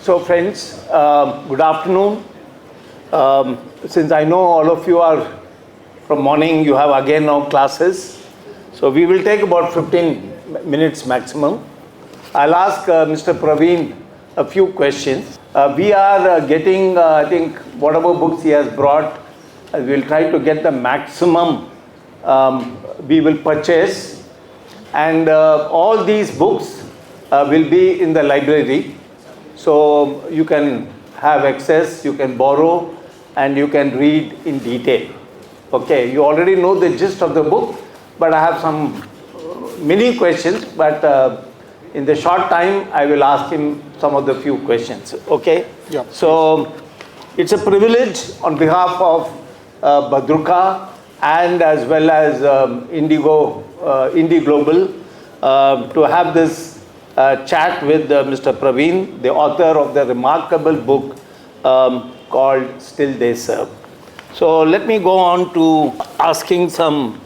So friends, good afternoon. Since I know all of you are from morning, you have again now classes. So we will take about 15 minutes maximum. I'll ask Mr. Praveen a few questions. We are getting, I think, whatever books he has brought, we'll try to get the maximum we will purchase. And all these books will be in the library. So you can have access, you can borrow, and you can read in detail. Okay, you already know the gist of the book, but I have some mini questions, but in the short time, I will ask him some of the few questions, okay? Yeah. So it's a privilege on behalf of Badruka and as well as IndiGlobal to have this chat with Mr. Praveen, the author of the remarkable book called Still They Serve. So let me go on to asking some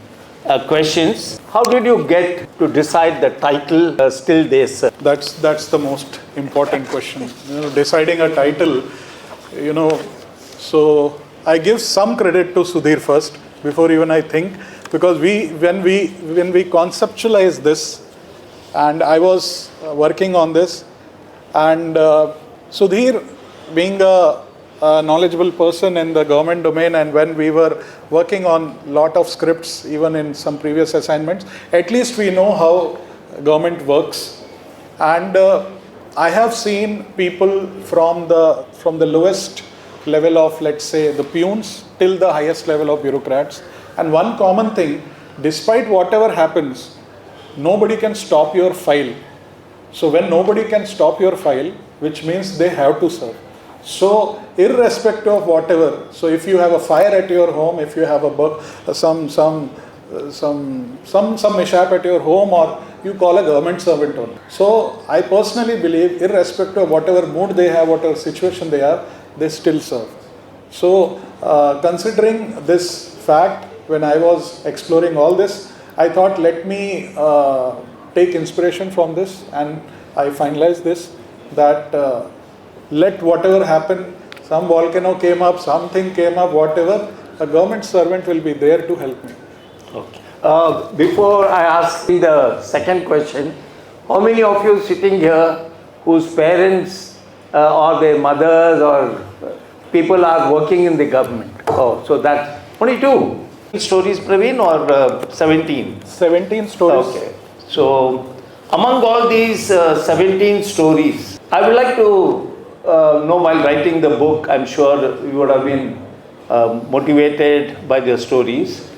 questions. How did you get to decide the title Still They Serve? That's the most important question. Deciding a title, so I give some credit to Sudheer first before even I think, because when we conceptualize this, and I was working on this, and Sudheer, being a knowledgeable person in the government domain, and when we were working on lot of scripts, even in some previous assignments, at least we know how government works. And I have seen people from the lowest level of, let's say, the peons till the highest level of bureaucrats. And one common thing, despite whatever happens, nobody can stop your file. So when nobody can stop your file, which means they have to serve. So irrespective of whatever, so if you have a fire at your home, if you have some mishap at your home, or you call a government servant only. So I personally believe, irrespective of whatever mood they have, whatever situation they are, they still serve. So considering this fact, when I was exploring all this, I thought, let me take inspiration from this, and I finalized this, that let whatever happen, some volcano came up, something came up, whatever, a government servant will be there to help me. Okay. Before I ask the second question, how many of you sitting here whose parents or their mothers or people are working in the government? Oh, so that's only 2 stories, Praveen, or 17? 17 stories. Okay. So among all these 17 stories, I would like to know, while writing the book, I'm sure you would have been motivated by the stories.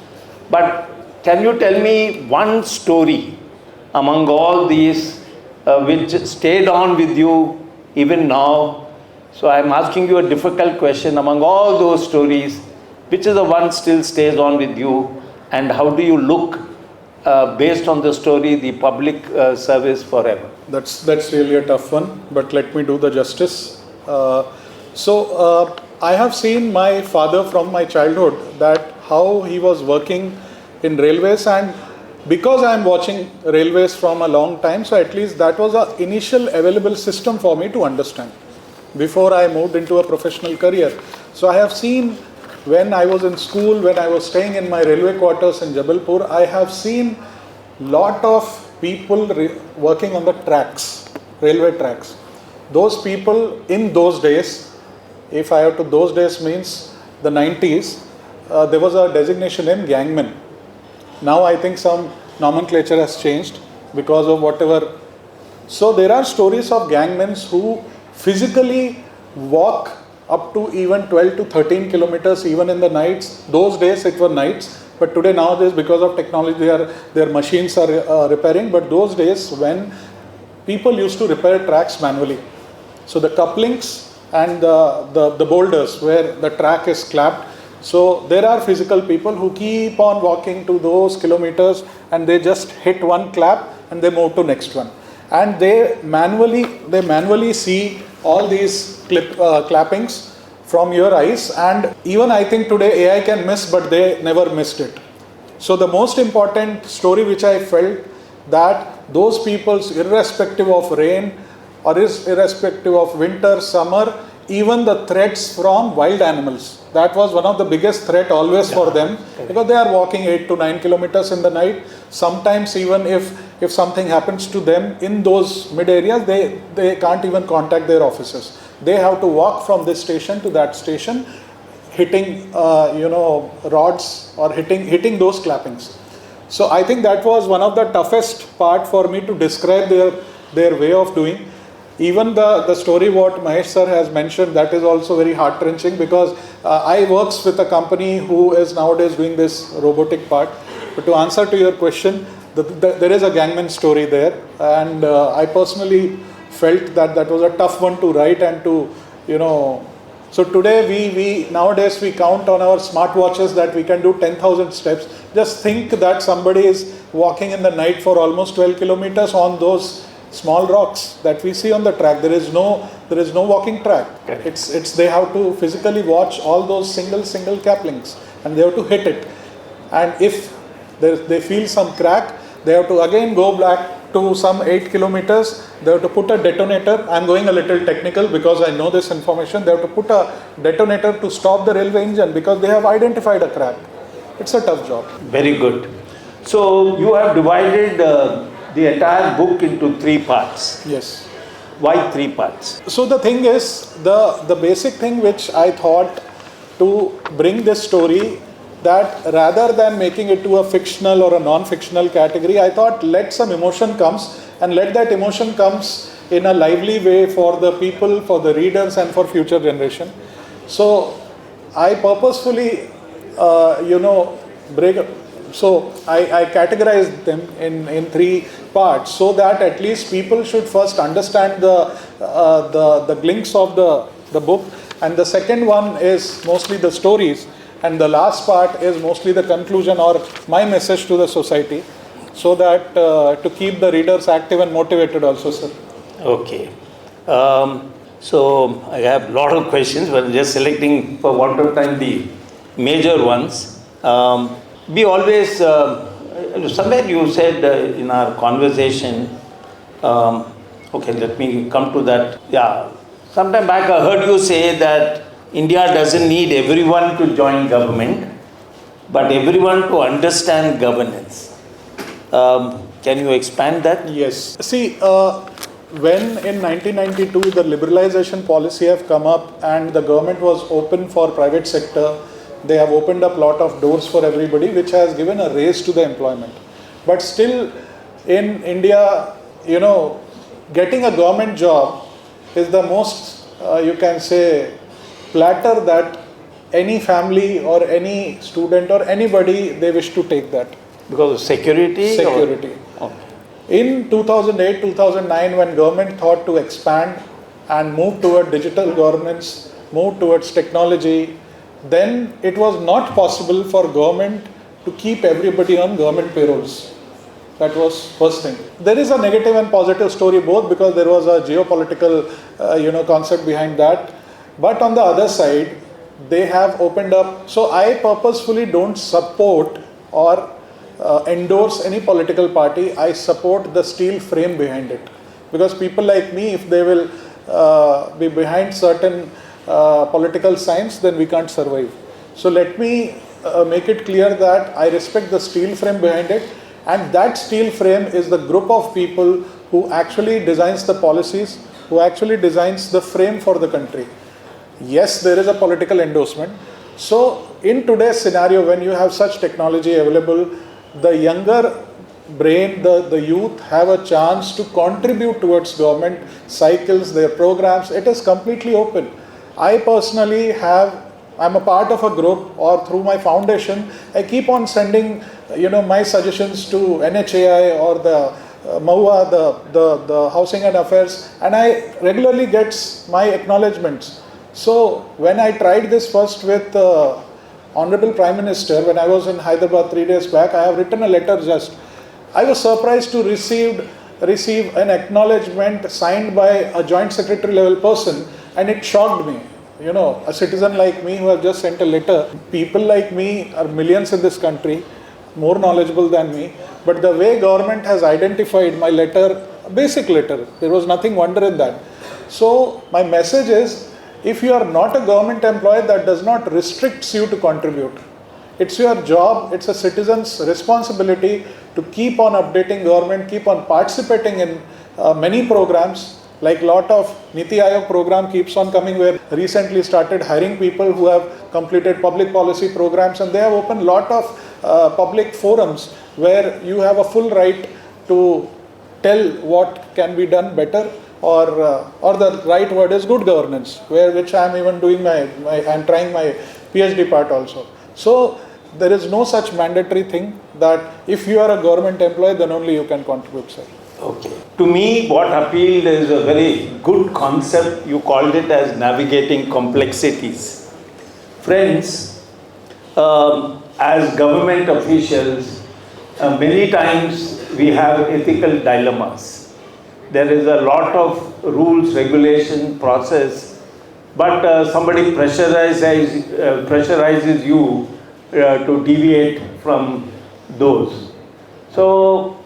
But can you tell me one story among all these which stayed on with you even now? So I'm asking you a difficult question. Among all those stories, which is the one still stays on with you, and how do you look based on the story, the public service forever? That's really a tough one, but let me do the justice. I have seen my father from my childhood, that how he was working in railways, and because I am watching railways from a long time, so at least that was an initial available system for me to understand before I moved into a professional career. So I have seen, when I was in school, when I was staying in my railway quarters in Jabalpur, I have seen lot of people working on the tracks, railway tracks. Those people in those days, if I have to, those days means the 90s, there was a designation in gangman. Now I think some nomenclature has changed because of whatever. So there are stories of gangmen who physically walk up to even 12 to 13 kilometers even in the nights. Those days it were nights, but today nowadays because of technology their machines are repairing. But those days when people used to repair tracks manually, so the couplings and the boulders where the track is clapped, so there are physical people who keep on walking to those kilometers, and they just hit one clap and they move to next one, and they manually see all these clappings from your eyes. And even I think today AI can miss, but they never missed it. So the most important story which I felt, that those peoples, irrespective of rain, or irrespective of winter, summer, even the threats from wild animals. That was one of the biggest threat always for them, because they are walking 8 to 9 kilometers in the night. Sometimes even if something happens to them in those mid areas, they can't even contact their officers. They have to walk from this station to that station, hitting rods or hitting those clappings. So I think that was one of the toughest part for me to describe their way of doing. Even the story what Mahesh sir has mentioned, that is also very heart-wrenching, because I works with a company who is nowadays doing this robotic part. But to answer to your question, there is a gangman story there, and I personally felt that was a tough one to write and to, So today we nowadays we count on our smartwatches that we can do 10,000 steps. Just think that somebody is walking in the night for almost 12 kilometers on those small rocks that we see on the track. There is no walking track. Okay. It's they have to physically watch all those single caplings, and they have to hit it. And if they feel some crack, they have to again go back to some 8 kilometers. They have to put a detonator. I'm going a little technical because I know this information. They have to put a detonator to stop the railway engine because they have identified a crack. It's a tough job. Very good. So you have divided the entire book into 3 parts. Yes. Why 3 parts? So the thing is, the basic thing which I thought to bring this story, that rather than making it to a fictional or a non-fictional category, I thought let some emotion comes, and let that emotion comes in a lively way for the people, for the readers, and for future generation. So I purposefully, So I categorized them in 3 parts, so that at least people should first understand the glints of the book, and the second one is mostly the stories, and the last part is mostly the conclusion or my message to the society, so that to keep the readers active and motivated also, sir. Okay. So I have a lot of questions, but just selecting for want of time the major ones. We always, somewhere you said in our conversation, okay, let me come to that. Yeah, sometime back I heard you say that India doesn't need everyone to join government, but everyone to understand governance. Can you expand that? Yes. See, when in 1992 the liberalization policy have come up and the government was open for private sector, they have opened up a lot of doors for everybody, which has given a raise to the employment. But still in India, getting a government job is the most, you can say, platter that any family or any student or anybody, they wish to take that. Because of security? Security. Okay. In 2008, 2009, when government thought to expand and move toward digital governance, move towards technology, then it was not possible for government to keep everybody on government payrolls. That was first thing. There is a negative and positive story both, because there was a geopolitical concept behind that. But on the other side, they have opened up. So I purposefully don't support or endorse any political party. I support the steel frame behind it. Because people like me, if they will be behind certain political science, then we can't survive. So let me make it clear that I respect the steel frame behind it, and that steel frame is the group of people who actually designs the policies, who actually designs the frame for the country. Yes, there is a political endorsement. So in today's scenario, when you have such technology available, the younger brain, the youth have a chance to contribute towards government cycles, their programs. It is completely open. I personally I'm a part of a group, or through my foundation, I keep on sending, my suggestions to NHAI or the MAUA, the Housing and Affairs, and I regularly get my acknowledgements. So when I tried this first with Honorable Prime Minister, when I was in Hyderabad 3 days back, I have written a letter I was surprised to receive an acknowledgement signed by a joint secretary level person, and it shocked me. A citizen like me who have just sent a letter. People like me are millions in this country, more knowledgeable than me. But the way government has identified my letter basic letter. There was nothing wonder in that. So my message is, if you are not a government employee, that does not restrict you to contribute. It's your job, it's a citizen's responsibility to keep on updating government, keep on participating in many programs, like lot of Niti Aayog program keeps on coming, where recently started hiring people who have completed public policy programs, and they have opened lot of public forums where you have a full right to tell what can be done better, or the right word is good governance, which I am even doing I am trying my PhD part also. So there is no such mandatory thing that if you are a government employee, then only you can contribute, sir. Okay. To me, what appealed is a very good concept. You called it as navigating complexities. Friends, as government officials, many times we have ethical dilemmas. There is a lot of rules, regulation, process, but somebody pressurizes you to deviate from those. So,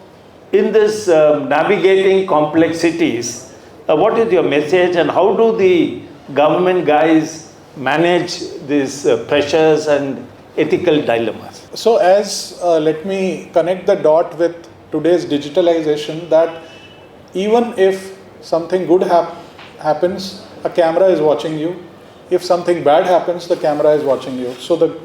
in this navigating complexities, what is your message, and how do the government guys manage these pressures and ethical dilemmas? So let me connect the dot with today's digitalization, that even if something good happens, a camera is watching you. If something bad happens, the camera is watching you. So the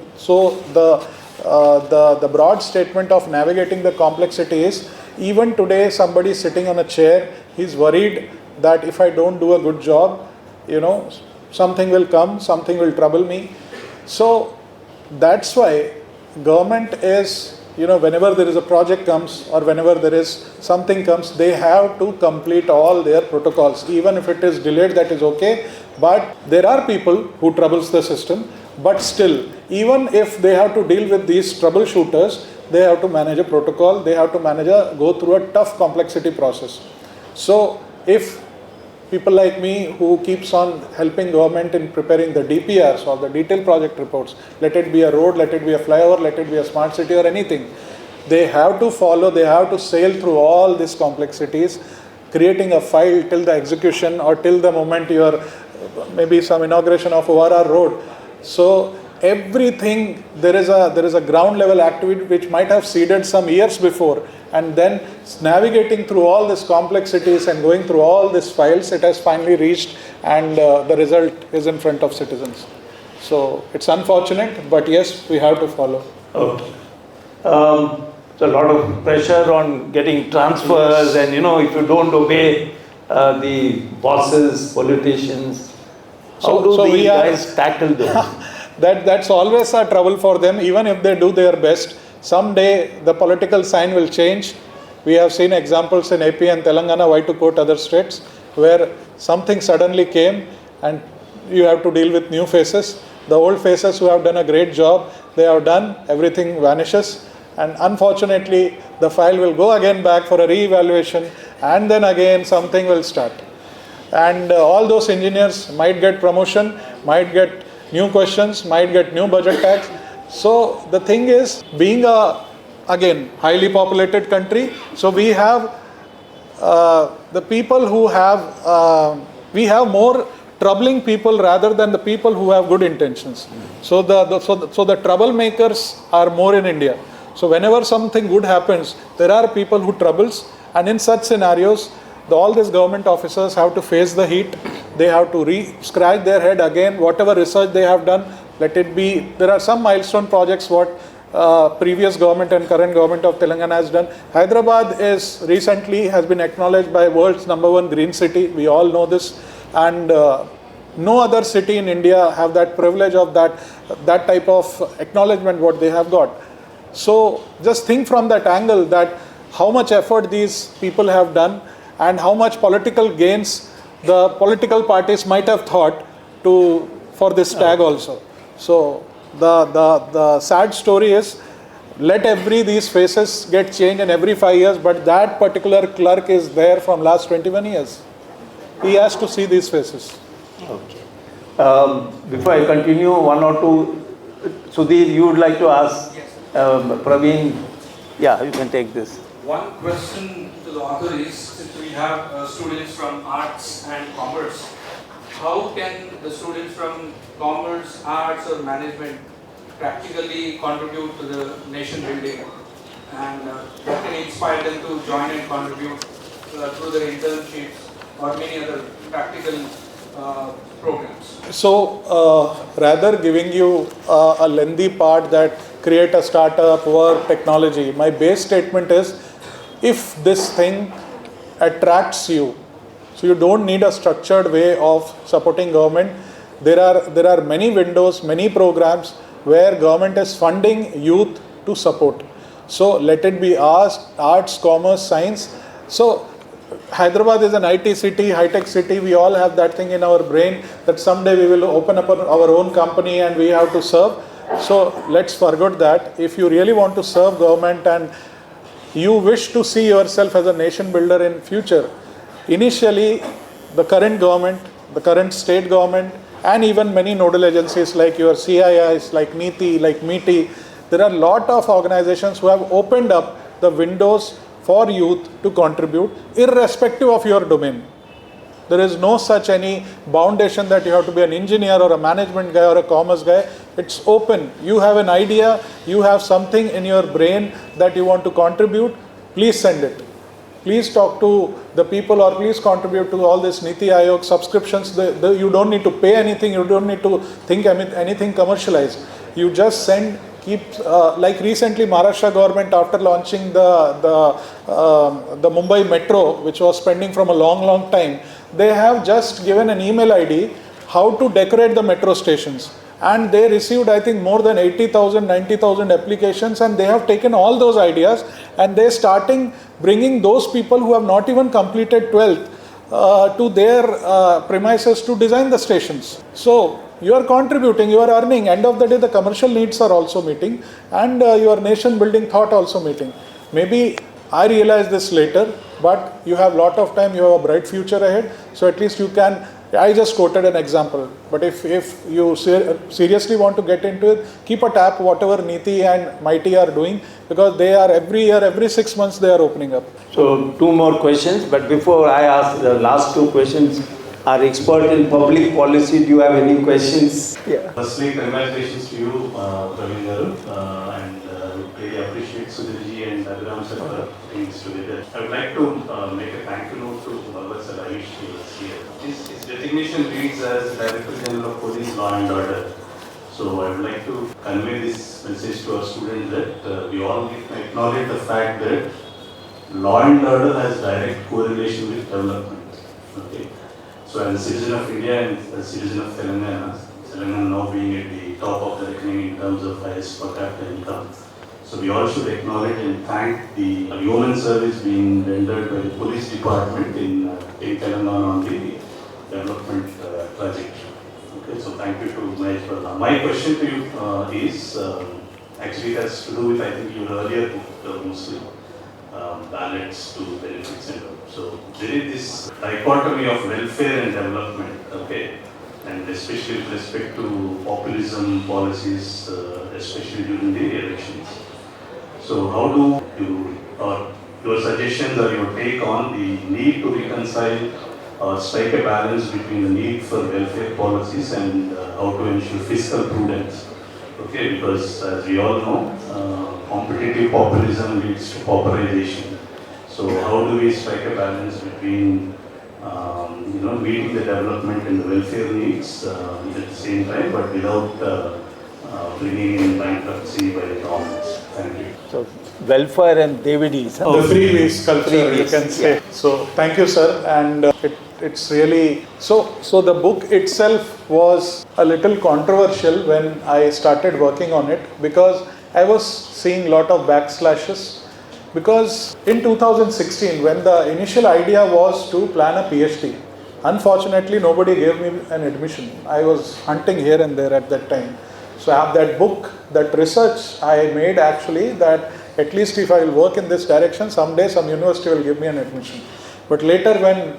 broad statement of navigating the complexity is, even today somebody sitting on a chair, he's worried that if I don't do a good job, something will come, something will trouble me. So that's why government is, whenever there is a project comes, or whenever there is something comes, they have to complete all their protocols. Even if it is delayed, that is okay. But there are people who troubles the system. But still, even if they have to deal with these troubleshooters, they have to manage a protocol, they have to go through a tough complexity process. So if people like me who keeps on helping government in preparing the DPRs or the detailed project reports, let it be a road, let it be a flyover, let it be a smart city or anything, they have to follow, they have to sail through all these complexities, creating a file till the execution or till the moment your maybe some inauguration of ORR road. So everything, there is a ground level activity which might have seeded some years before, and then navigating through all these complexities and going through all these files, it has finally reached, and the result is in front of citizens. So it's unfortunate, but yes, we have to follow. Okay. So a lot of pressure on getting transfers, and if you don't obey the bosses, politicians, how do these guys tackle them? That's always a trouble for them. Even if they do their best, someday the political sign will change. We have seen examples in AP and Telangana, why to quote other states, where something suddenly came and you have to deal with new faces. The old faces who have done a great job, they have done, everything vanishes, and unfortunately the file will go again back for a re-evaluation, and then again something will start. And all those engineers might get promotion, might get new questions, might get new budget tax. So the thing is, being a, again, highly populated country, so we have the people who have, we have more troubling people rather than the people who have good intentions. So the troublemakers are more in India. So whenever something good happens, there are people who troubles, and in such scenarios, all these government officers have to face the heat. They have to scratch their head again, whatever research they have done, let it be. There are some milestone projects what previous government and current government of Telangana has done. Hyderabad has been acknowledged by world's #1 green city. We all know this. And no other city in India have that privilege of that type of acknowledgement what they have got. So just think from that angle, that how much effort these people have done and how much political gains the political parties might have thought for this tag also. So the sad story is, let these faces get changed in every 5 years, but that particular clerk is there from last 21 years. He has to see these faces. Okay. Before I continue, one or two, Sudheer, you would like to ask Praveen? Yeah, you can take this. One question to the author is, since we have students from arts and commerce, how can the students from commerce, arts or management practically contribute to the nation building, and what can inspire them to join and contribute through their internships or many other practical programs? So rather giving you a lengthy part that create a startup, work, technology, my base statement is, if this thing attracts you, so you don't need a structured way of supporting government. There are many windows, many programs where government is funding youth to support. So let it be arts, commerce, science. So Hyderabad is an IT city, high-tech city. We all have that thing in our brain that someday we will open up our own company and we have to serve. So let's forget that. If you really want to serve government and you wish to see yourself as a nation builder in future, initially the current government, the current state government, and even many nodal agencies like your CIIs, like NITI, like MITI, there are a lot of organizations who have opened up the windows for youth to contribute irrespective of your domain. There is no such any foundation that you have to be an engineer or a management guy or a commerce guy. It's open. You have an idea, you have something in your brain that you want to contribute, please send it. Please talk to the people or please contribute to all this Niti Aayog subscriptions. You don't need to pay anything, you don't need to think anything commercialized. You just send, keep, like recently Maharashtra government, after launching the Mumbai Metro, which was pending from a long time, they have just given an email ID how to decorate the metro stations. And they received, I think, more than 80,000, 90,000 applications, and they have taken all those ideas and they're starting bringing those people who have not even completed 12th to their premises to design the stations. So you are contributing, you are earning. End of the day, the commercial needs are also meeting, and your nation building thought also meeting. Maybe I realized this later, but you have a lot of time, you have a bright future ahead, so at least you can. I just quoted an example, but if you seriously want to get into it, keep a tap whatever Niti and Mighty are doing, because they are every year, every 6 months they are opening up. So 2 more questions, but before I ask the last 2 questions, our expert in public policy, do you have any questions? Yeah. Firstly, congratulations to you, Praveen Rao, and really appreciate Sudhirji and Abhirama sir for putting this together. I would like to make a thank you note to Bhagwat sir, I wish he was here. His designation reads as Director General of Police Law and Order. So I would like to convey this message to our students that we all acknowledge the fact that law and order has direct correlation with development. Okay. So as a citizen of India and a citizen of Telangana now being at the top of the reckoning in terms of highest per capita income. So we all should acknowledge and thank the human service being rendered by the police department in Telangana on the development trajectory. Okay, so thank you to Mahesh for that. My question to you is, actually it has to do with, I think, your earlier book, mostly balance to benefits and all. So there is this dichotomy of welfare and development, okay, and especially with respect to populism policies, especially during the elections. So how do you, or your suggestions or your take on the need to reconcile or strike a balance between the need for welfare policies and how to ensure fiscal prudence? Okay, because as we all know, competitive populism leads to pauperization. So how do we strike a balance between meeting the development and the welfare needs at the same time, but without bringing in bankruptcy by the governments? Thank you. So welfare and DVDs. The freebies culture, Freebies, you can say. yeah. So thank you, sir. And it's really so the book itself was a little controversial when I started working on it, because I was seeing a lot of backslashes. Because in 2016, when the initial idea was to plan a PhD, unfortunately nobody gave me an admission. I was hunting here and there at that time. So I have that book, that research I made actually, that at least if I will work in this direction, someday some university will give me an admission. But later when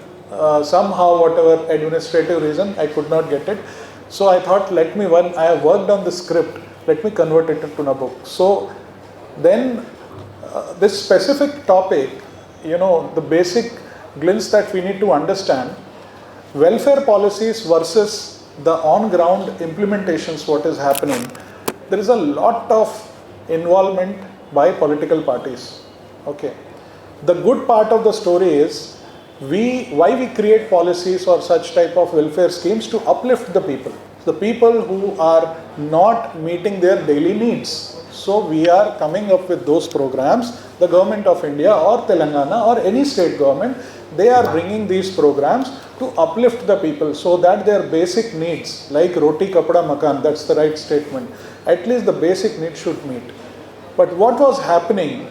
somehow, whatever administrative reason, I could not get it. So I thought, I have worked on the script, let me convert it into a book. So then this specific topic the basic glimpse that we need to understand, welfare policies versus the on-ground implementations, what is happening, there is a lot of involvement by political parties. Okay. The good part of the story is, why we create policies or such type of welfare schemes to uplift the people who are not meeting their daily needs. So we are coming up with those programs. The government of India or Telangana or any state government, they are bringing these programs to uplift the people so that their basic needs, like roti, kapda, makan, that's the right statement, at least the basic needs should meet. But what was happening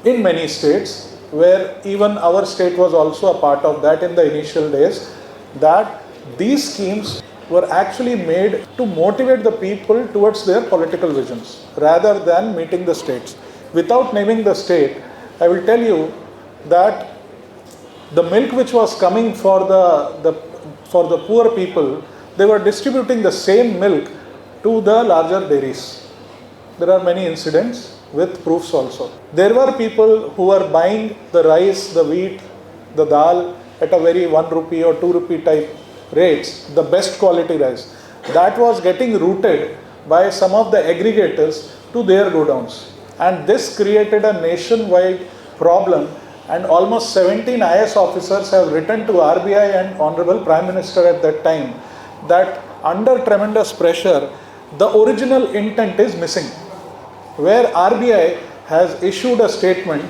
in many states, where even our state was also a part of that in the initial days, that these schemes were actually made to motivate the people towards their political visions rather than meeting the states. Without naming the state, I will tell you that the milk which was coming for the poor people, they were distributing the same milk to the larger dairies. There are many incidents with proofs also. There were people who were buying the rice, the wheat, the dal at a very 1 rupee or 2 rupee type rates, the best quality rice. That was getting routed by some of the aggregators to their godowns. And this created a nationwide problem, and almost 17 IS officers have written to RBI and Honorable Prime Minister at that time that under tremendous pressure, the original intent is missing. Where RBI has issued a statement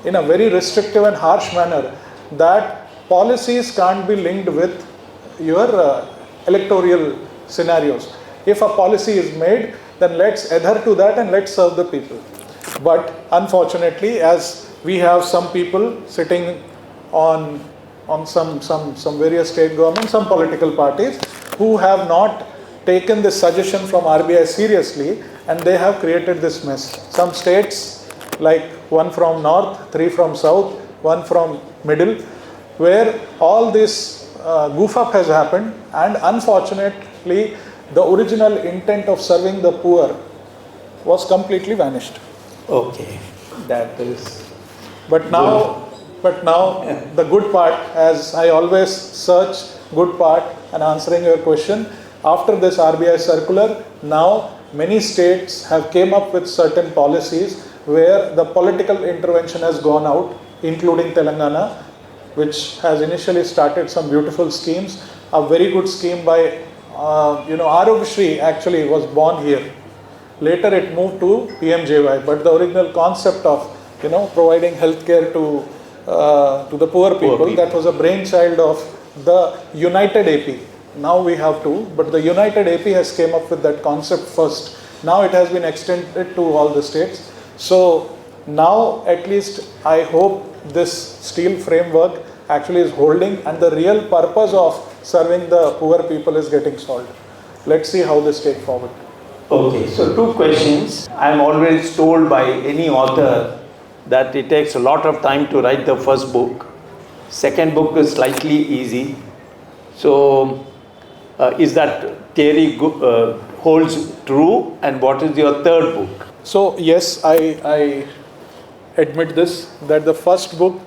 in a very restrictive and harsh manner that policies can't be linked with your electoral scenarios. If a policy is made, then let's adhere to that and let's serve the people. But unfortunately, as we have some people sitting on some various state governments, some political parties who have not taken this suggestion from RBI seriously, and they have created this mess. Some states, like one from north, 3 from south, 1 from middle, where all this goof up has happened, and unfortunately the original intent of serving the poor was completely vanished. Okay, that is. But now the good part, as I always search good part and answering your question, after this RBI circular, now many states have came up with certain policies where the political intervention has gone out, including Telangana, which has initially started some beautiful schemes. A very good scheme by Shri actually was born here. Later it moved to PMJY, but the original concept of providing healthcare to the poor people, that was a brainchild of the United AP. Now we have to, but the United AP has came up with that concept first. Now it has been extended to all the states. So now at least I hope this steel framework actually is holding, and the real purpose of serving the poor people is getting solved. Let's see how this take forward. Okay, so 2 questions. I am always told by any author that it takes a lot of time to write the first book. Second book is slightly easy. So is that theory holds true, and what is your third book? So yes, I admit this, that the first book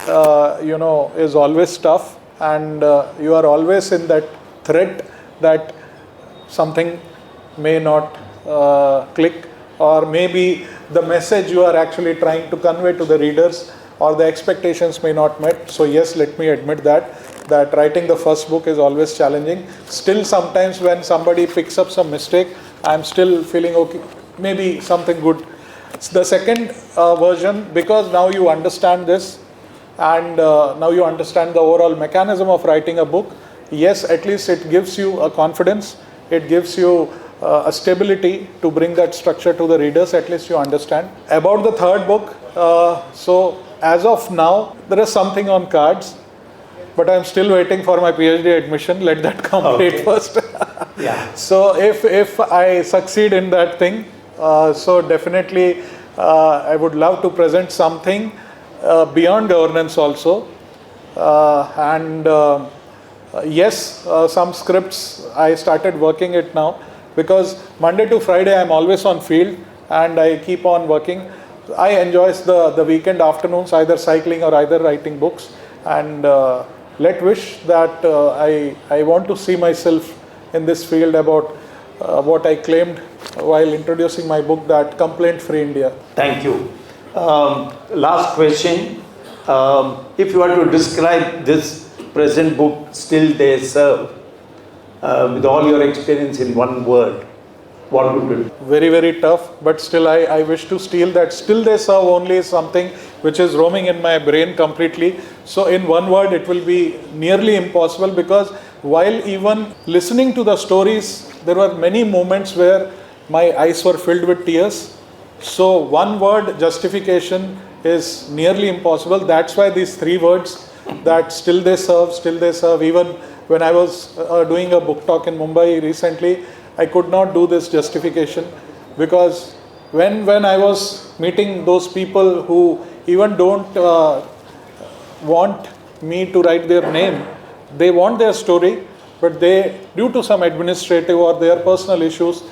is always tough, and you are always in that threat that something may not click, or maybe the message you are actually trying to convey to the readers or the expectations may not met. So yes, let me admit that writing the first book is always challenging. Still sometimes when somebody picks up some mistake, I am still feeling okay, maybe something good. The second version, because now you understand this, and now you understand the overall mechanism of writing a book, yes, at least it gives you a confidence, it gives you a stability to bring that structure to the readers, at least you understand. About the third book, so as of now, there is something on cards, but I'm still waiting for my PhD admission. Let that complete first. Yeah. So if I succeed in that thing, so definitely I would love to present something beyond governance also. Yes, some scripts I started working it now, because Monday to Friday I'm always on field and I keep on working. I enjoy the weekend afternoons either cycling or either writing books, and let wish that I want to see myself in this field about what I claimed while introducing my book, that complaint free India. Thank you. Last question. If you were to describe this present book, Still They Serve, with all your experience in one word, what would it be? Very, very tough, but still I wish to steal that. Still they serve only is something which is roaming in my brain completely. So in one word, it will be nearly impossible, because while even listening to the stories, there were many moments where my eyes were filled with tears. So one word justification is nearly impossible. That's why these three words, that still they serve. Even when I was doing a book talk in Mumbai recently, I could not do this justification, because when I was meeting those people who even don't want me to write their name, they want their story, but they, due to some administrative or their personal issues,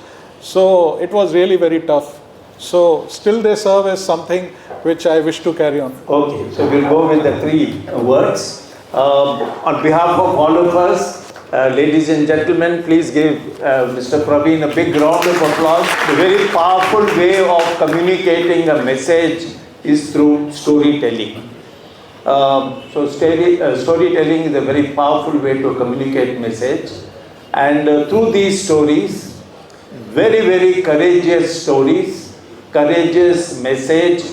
so it was really very tough. So still they serve is something which I wish to carry on. Okay, so we'll go with the three words. On behalf of all of us, ladies and gentlemen, please give Mr. Praveen a big round of applause. The very powerful way of communicating a message is through storytelling. So storytelling is a very powerful way to communicate message. And through these stories, very, very courageous stories, courageous message,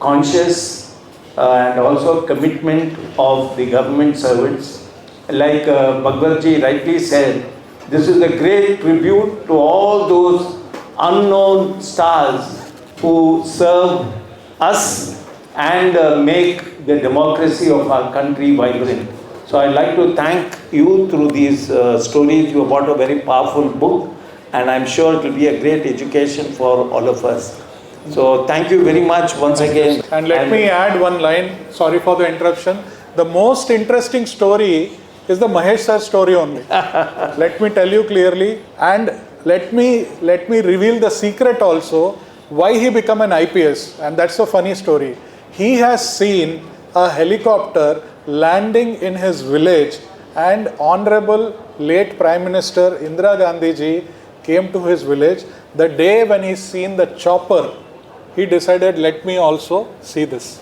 conscious and also commitment of the government servants. Like Bhagwat ji rightly said, this is a great tribute to all those unknown stars who serve us and make the democracy of our country vibrant. So I'd like to thank you through these stories. You have brought a very powerful book, and I'm sure it will be a great education for all of us. So thank you very much once again. And let me add one line, sorry for the interruption. The most interesting story is the Mahesh sir story only. Let me tell you clearly, and let me reveal the secret also, why he became an IPS, and that's a funny story. He has seen a helicopter landing in his village, and Honorable late Prime Minister Indira Gandhi ji came to his village. The day when he seen the chopper, he decided, let me also see this.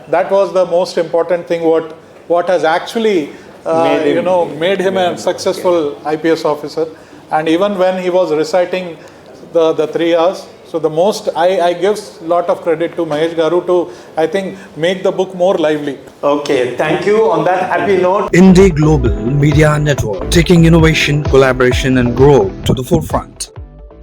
That was the most important thing, what has actually made him a successful IPS officer. And even when he was reciting the 3 hours, so the most, I give a lot of credit to Mahesh Garu to, I think, make the book more lively. Okay, thank you. On that happy note, IndiGlobal Media Network, taking innovation, collaboration and growth to the forefront.